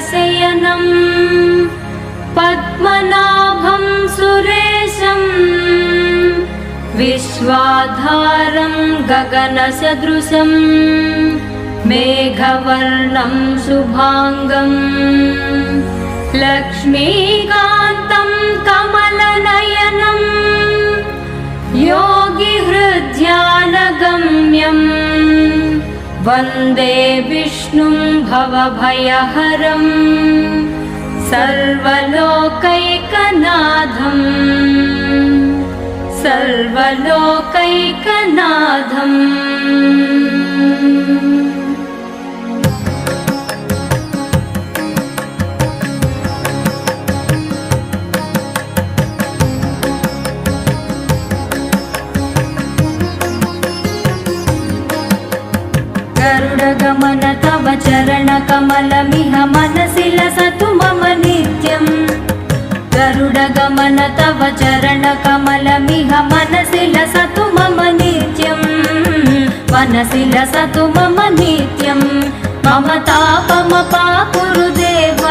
भुजगशयनं पद्मनाभं सुरेशं विश्वाधारं गगनसदृशं मेघवर्णं शुभांगं लक्ष्मीकान्तं कमलनयनं योगिहृद्यानगम्यं वन्दे विष्णुं भवभयहरं सर्वलोकैकनाथम् सर्वलोकैकनाथम्। गरुडगमन तव चरणकमलमिह मनसि लसतु मम नित्यम् गरुडगमन तव चरणकमलमिह मनसि लसतु मम नित्यम् मनसि लसतु मम नित्यम् मम तापमपाकुरु देव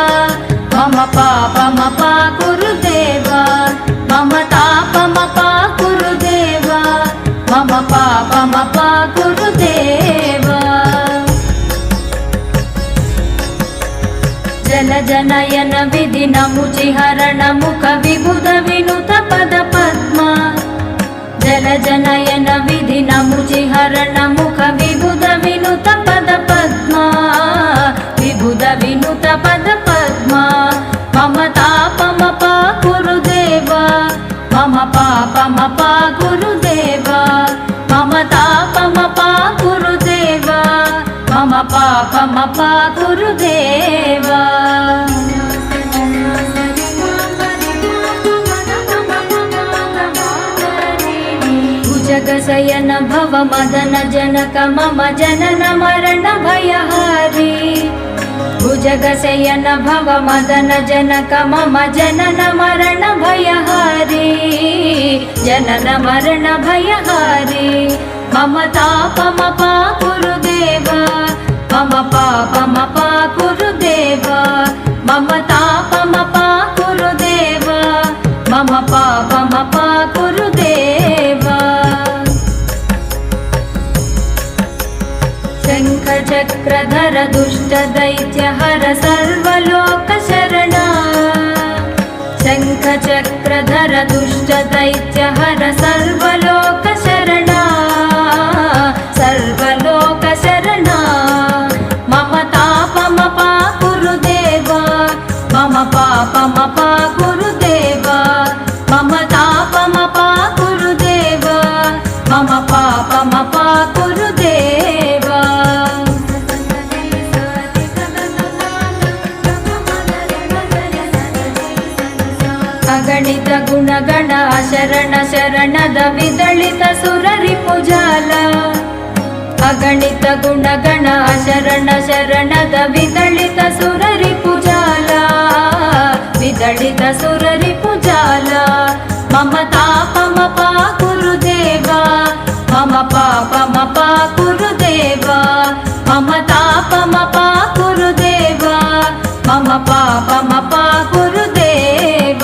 मम पापमपाकुरु देव मम तापमपाकुरु देव मम पापमपाकुरु देव। जलजनयन विधिनमुचिहरण मुख विबुध विनुत पद पद्मा जलजनयन विधिनमुचिहरण मुख विबुध विनुत पद पद्मा विबुध विनुत पद पद्मा मम तापमपाकुरु देव मम पापमपाकुरु देव मम तापमपाकुरु देव मम पापमपाकुरु देव। भुजगशयन भव मदन जनक मम जनन मरण भयहारी भुजगशयन भव मदन जनक मम जनन मरण भयहारी जनन मरण भयहारी मम तापमपाकुरु देव मम पापमपाकुरु देव मम तापमपाकुरु देव मम पापमपाकुरु देव। शङ्खचक्रधर दुष्टदैत्यहर सर्वलोकशरणा शङ्खचक्रधर दुष्टदैत्यहर सर्वलोकशरणा सर्वलोकशरणा मम तापमपाकुरु देव मम पापमपाकुरु देव मम तापमपाकुरु देव मम पापमपाकुरु देव। अगणित गुणगण शरण शरणद विदलित सुररिपुजाल अगणित गुणगण शरण शरणद विदलित सुररिपुजाल विदलित सुररिपुजाल मम तापमपाकुरु देव मम पापमपाकुरु देव मम तापमपाकुरु देव मम पापमपाकुरु देव।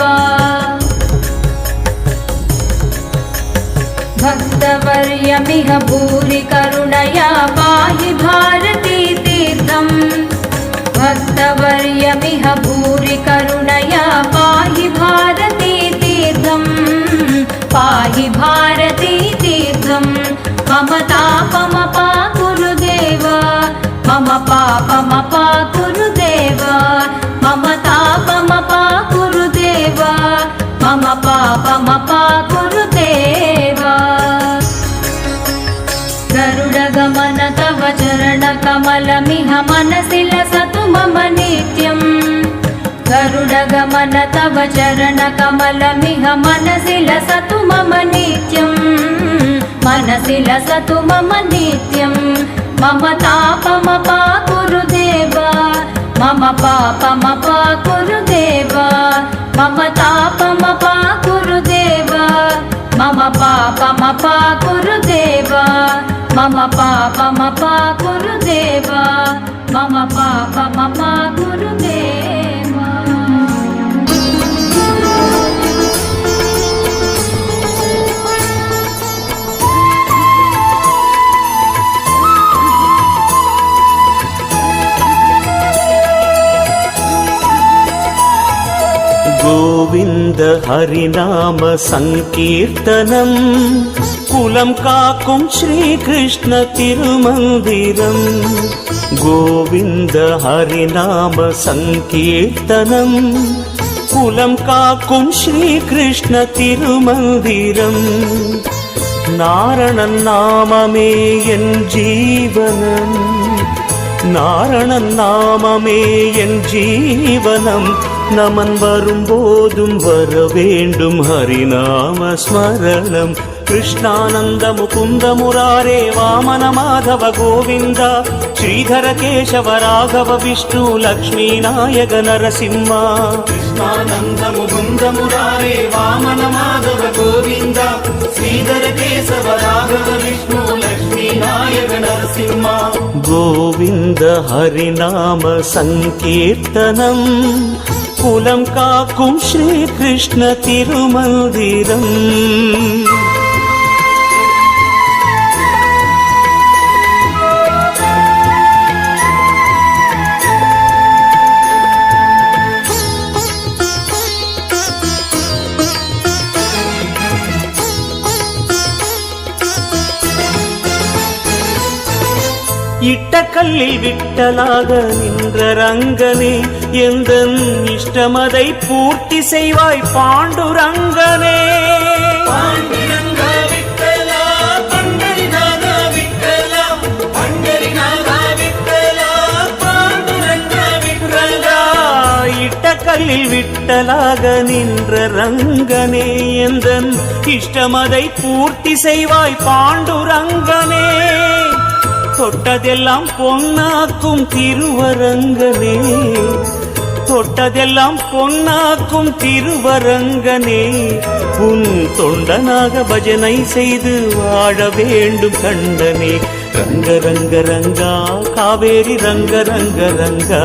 भक्तवर्यमिह भूरि करुणया पाहि भारती तीर्थम् भक्तवर्यमिह भूरि करुणया पाहि भारती तीर्थम् पाहि भारती तीर्थम् मम तापमपाकुरु देव मम पापमपाकुरु देव मम तापमपाकुरु देव मम पापमपाकुरु देव। गरुडगमन तव चरणकमलमिह मनसि लसतु मम नित्यम् गरुडगमन तव चरणकमलमिह मनसि लसतु मम नित्यम् मनसि लसतु मम नित्यम् मम तापमपाकुरु देव मम पापमपाकुरु देव मम तापमपाकुरु देव मम पापमपाकुरु देव मम पापमपाकुरु देव मम पापममा कुरु देवा। गोविन्द हरिनाम संकीर्तनम् कुलं काकुं श्रीकृष्ण तिरुमन्दिरम्। गोविन्द हरिनाम संकीर्तनम् कुलं काकुं श्रीकृष्ण तिरुमन्दिरम्। नारायणन् नाममे एन् जीवनम्, நாரணன் நாமமே என் ஜீவனம். நமன் வரும்போதும் வர வேண்டும் ஹரிநாம ஸ்மரணம். கிருஷ்ணானந்த முகுந்த முராரே வாமன மாதவ கோவிந்தா ஸ்ரீதர கேசவ ராகவ விஷ்ணு லக்ஷ்மீ நாயக நரசிம்மா. கிருஷ்ணானந்த முகுந்த முராரே வாமன மாதவ கோவிந்தா ஸ்ரீதர கேசவ ராகவ விஷ்ணு லக்ஷ்மீ நாயக நரசிம்மா. கோவிந்த ஹரிநாம சங்கீர்த்தனம் குலம் காக்கும் ஸ்ரீ கிருஷ்ண திருமந்திரம். இட்ட கல்லில் விட்டலாக நின்ற ரங்கனே எந்தன் இஷ்டமதை பூர்த்தி செய்வாய் பாண்டுரங்கனே. இட்ட கல்லில் விட்டலாக நின்ற ரங்கனே எந்தன் இஷ்டமதை பூர்த்தி செய்வாய் பாண்டுரங்கனே. தொட்டதெல்லாம் பொன்னாக்கும் திருவரங்கனே, தொட்டதெல்லாம் பொன்னாக்கும் திருவரங்கனே. உன் தொண்டனாக பஜனை செய்து வாழ வேண்டும் கண்டனே. ரங்க ரங்க ரங்கா காவேரி ரங்க ரங்க ரங்கா,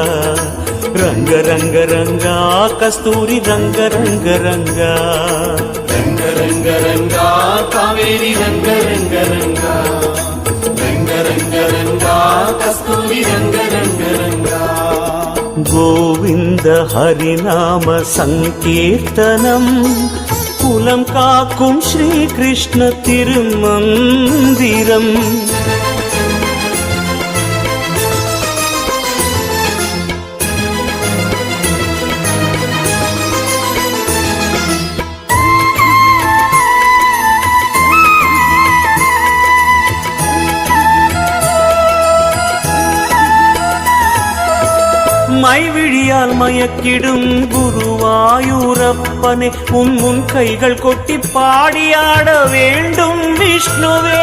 ரங்க ரங்க ரங்கா கஸ்தூரி ரங்க ரங்க ரங்கா. ரங்க ரங்க ரங்கா காவேரி ரங்க ரங்க ரங்கா, ரங்க ரங்க ரங்கா கஸ்தூரி ரங்க ரங்க ரங்கா. கோவிந்த ஹரிநாம சங்கீர்த்தனம் குலம் காக்கும் ஸ்ரீ கிருஷ்ண திருமந்திரம். மைவிழியால் மயக்கிடும் குருவாயூரப்பனே உன் முன் கைகள் கொட்டி பாடியாட வேண்டும் விஷ்ணுவே.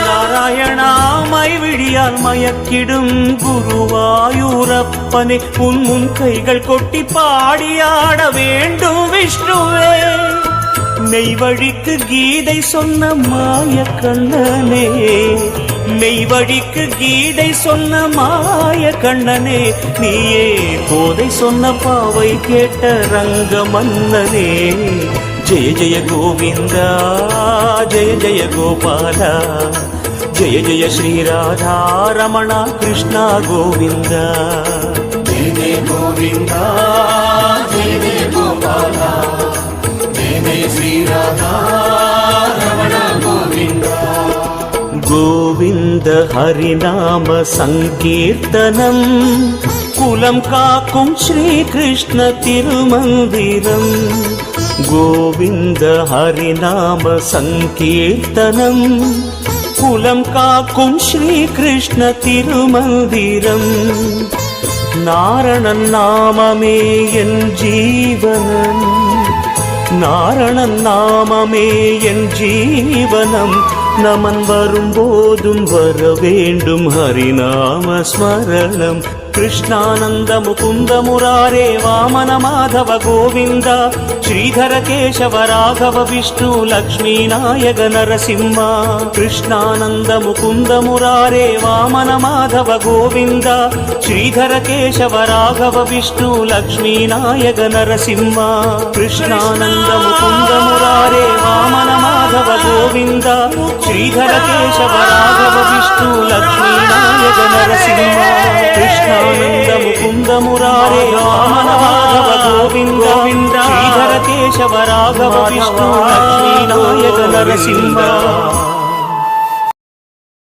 நாராயணா மைவிழியால் மயக்கிடும் குருவாயூரப்பனே உன் முன் கைகள் கொட்டி பாடியாட வேண்டும் விஷ்ணுவே. மெய்வழிக்கு கீதை சொன்ன மாய கண்ணனே, மெய்வழிக்கு கீதை சொன்ன மாய கண்ணனே. நீயே போதை சொன்ன பாவை கேட்ட ரங்க மன்னனே. ஜெய ஜெய கோவிந்தா ஜெய ஜெய கோபாலா, ஜெய ஜெய ஸ்ரீராதா ரமணா கிருஷ்ணா கோவிந்தா. ஜெய ஜெய கோவிந்தா ஜெய ஜெய கோபாலா, கோவிந்த ஹரிநாம சங்கீர்த்தனம் குலம் காக்கும் ஸ்ரீ கிருஷ்ண திருமந்திரம். கோவிந்த ஹரிநாம சங்கீர்த்தனம் குலம் காக்கும் ஸ்ரீ கிருஷ்ண திருமந்திரம். நாரணன் நாமமே என் ஜீவனம், நாரணன் நாமமே என் ஜீவனம். நமன் வரும்போதும் வர வேண்டும் ஹரிநாம ஸ்மரணம். கிருஷ்ணானந்த முகுந்த முராரே வாமன மாதவ கோவிந்த ஸ்ரீதர கேசவ ராகவ விஷ்ணு லக்ஷ்மீ நாயக நரசிம்ம. கிருஷ்ணானந்த முகுந்த முராரே வாமன மாதவ கோவிந்த ஸ்ரீதர கேசவ ராகவ விஷ்ணு லக்ஷ்மீ நாயக நரசிம்ம. கிருஷ்ணானந்த முகுந்த முராரே வாமன மாதவ கோவிந்த ஸ்ரீதர கேசவ ராகவ விஷ்ணு லக்ஷ்மீ நாயக நரசிம்ம. கிருஷ்ணானந்த முகுந்த முராரே வாமன மாதவ கோவிந்த ஸ்ரீதர கேசவ ராகவ விஷ்ணு லக்ஷ்மீ நாயக நரசிம்ம.